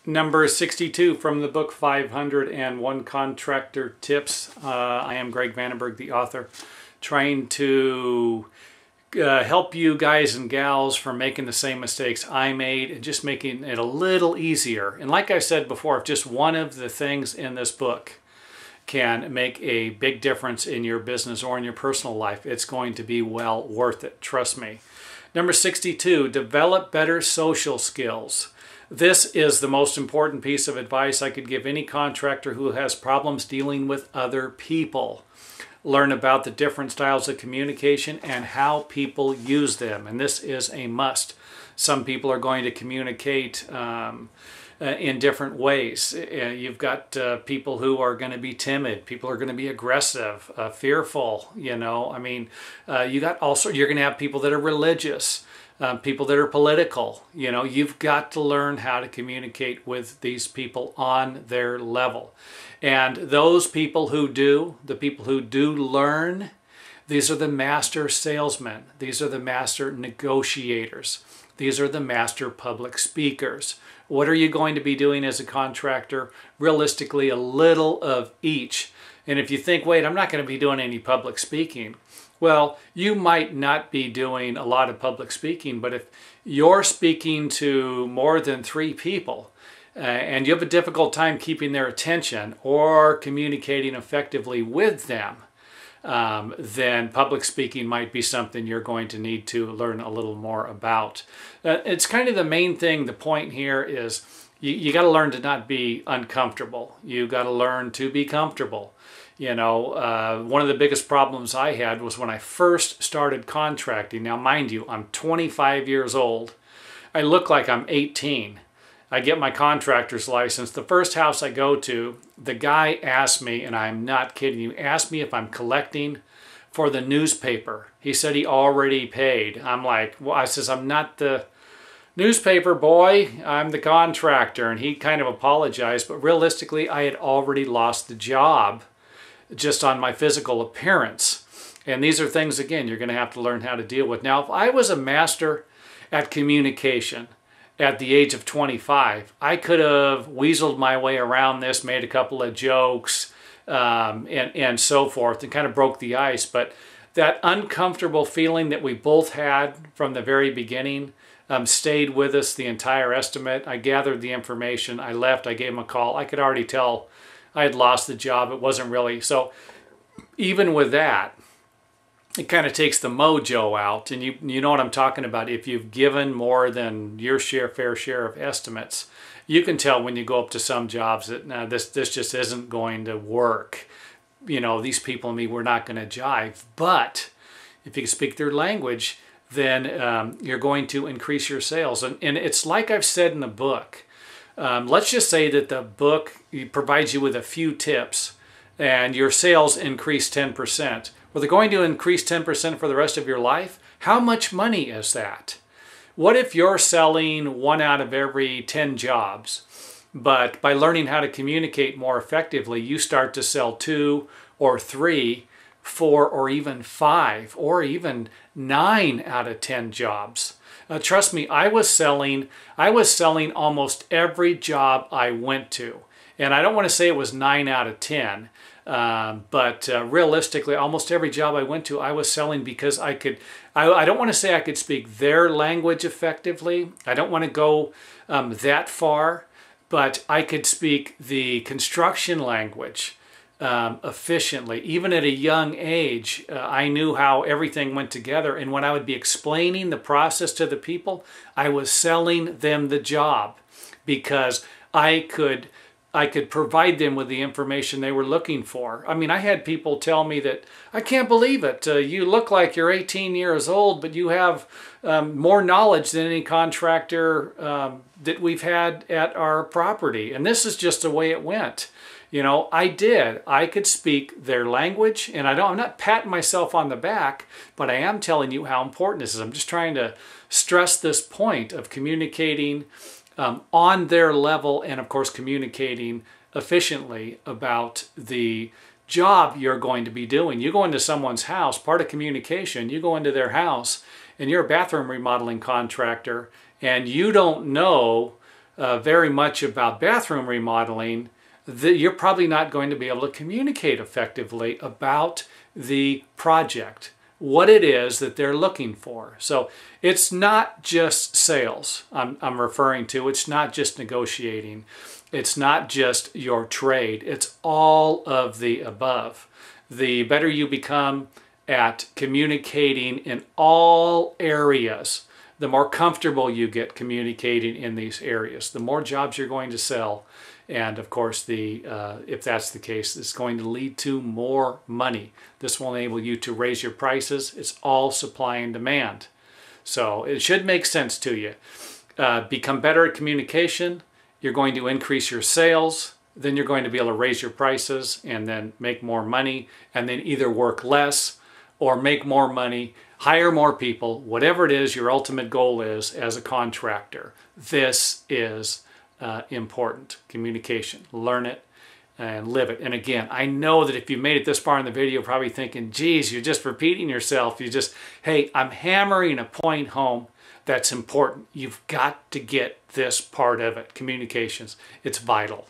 Number 62 from the book 501 Contractor Tips. I am Greg Vandenberg, the author, trying to help you guys and gals from making the same mistakes I made and just making it a little easier. And like I said before, if just one of the things in this book can make a big difference in your business or in your personal life, it's going to be well worth it. Trust me. Number 62, develop better social skills. This is the most important piece of advice I could give any contractor who has problems dealing with other people. Learn about the different styles of communication and how people use them. And this is a must. Some people are going to communicate in different ways. You've got people who are going to be timid. People are going to be aggressive, fearful. You know, I mean, you're going to have people that are religious. People that are political. You know, you've got to learn how to communicate with these people on their level. And those people who do, the people who do learn, these are the master salesmen. These are the master negotiators. These are the master public speakers. What are you going to be doing as a contractor? Realistically, a little of each. And if you think, wait, I'm not going to be doing any public speaking. Well, you might not be doing a lot of public speaking, but if you're speaking to more than 3 people and you have a difficult time keeping their attention or communicating effectively with them, then public speaking might be something you're going to need to learn a little more about. It's kind of the main thing. The point here is you got to learn to not be uncomfortable. You got to learn to be comfortable. You know, one of the biggest problems I had was when I first started contracting. Now, mind you, I'm 25 years old. I look like I'm 18. I get my contractor's license. The first house I go to, the guy asked me, and I'm not kidding you, asked me if I'm collecting for the newspaper. He said he already paid. I'm like, well, I says, I'm not the newspaper boy, I'm the contractor. And he kind of apologized, but realistically, I had already lost the job just on my physical appearance. And these are things, again, you're going to have to learn how to deal with. Now, if I was a master at communication at the age of 25, I could have weaseled my way around this, made a couple of jokes, and so forth, and kind of broke the ice. But that uncomfortable feeling that we both had from the very beginning stayed with us the entire estimate. I gathered the information. I left. I gave him a call. I could already tell I had lost the job. It wasn't really. So even with that, it kind of takes the mojo out. And you know what I'm talking about. If you've given more than your fair share of estimates, you can tell when you go up to some jobs that nah, this just isn't going to work. You know, these people and me, we're not going to jive. But if you can speak their language, then you're going to increase your sales. And it's like I've said in the book. Let's just say that the book provides you with a few tips and your sales increase 10%. Well, they're going to increase 10% for the rest of your life. How much money is that? What if you're selling 1 out of every 10 jobs, but by learning how to communicate more effectively, you start to sell 2 or 3, 4 or even 5 or even 9 out of 10 jobs? Trust me, I was selling almost every job I went to. And I don't want to say it was 9 out of 10, but realistically, almost every job I went to, I was selling because I don't want to say I could speak their language effectively. I don't want to go that far, but I could speak the construction language efficiently. Even at a young age, I knew how everything went together. And when I would be explaining the process to the people, I was selling them the job because I could provide them with the information they were looking for. I mean, I had people tell me that, I can't believe it. You look like you're 18 years old, but you have more knowledge than any contractor that we've had at our property. And this is just the way it went. You know, I could speak their language, and I'm not patting myself on the back, but I am telling you how important this is. I'm just trying to stress this point of communicating on their level and, of course, communicating efficiently about the job you're going to be doing. You go into someone's house, part of communication, you go into their house, and you're a bathroom remodeling contractor, and you don't know very much about bathroom remodeling, you're probably not going to be able to communicate effectively about the project, what it is that they're looking for. So it's not just sales I'm referring to. It's not just negotiating. It's not just your trade. It's all of the above. The better you become at communicating in all areas, the more comfortable you get communicating in these areas, the more jobs you're going to sell. And of course, if that's the case, it's going to lead to more money. This will enable you to raise your prices. It's all supply and demand. So it should make sense to you. Become better at communication. You're going to increase your sales. Then you're going to be able to raise your prices and then make more money, and then either work less or make more money, hire more people, whatever it is your ultimate goal is as a contractor. This is important. Communication. Learn it and live it. And again, I know that if you made it this far in the video, you're probably thinking, geez, you're just repeating yourself. Hey, I'm hammering a point home that's important. You've got to get this part of it. Communications. It's vital.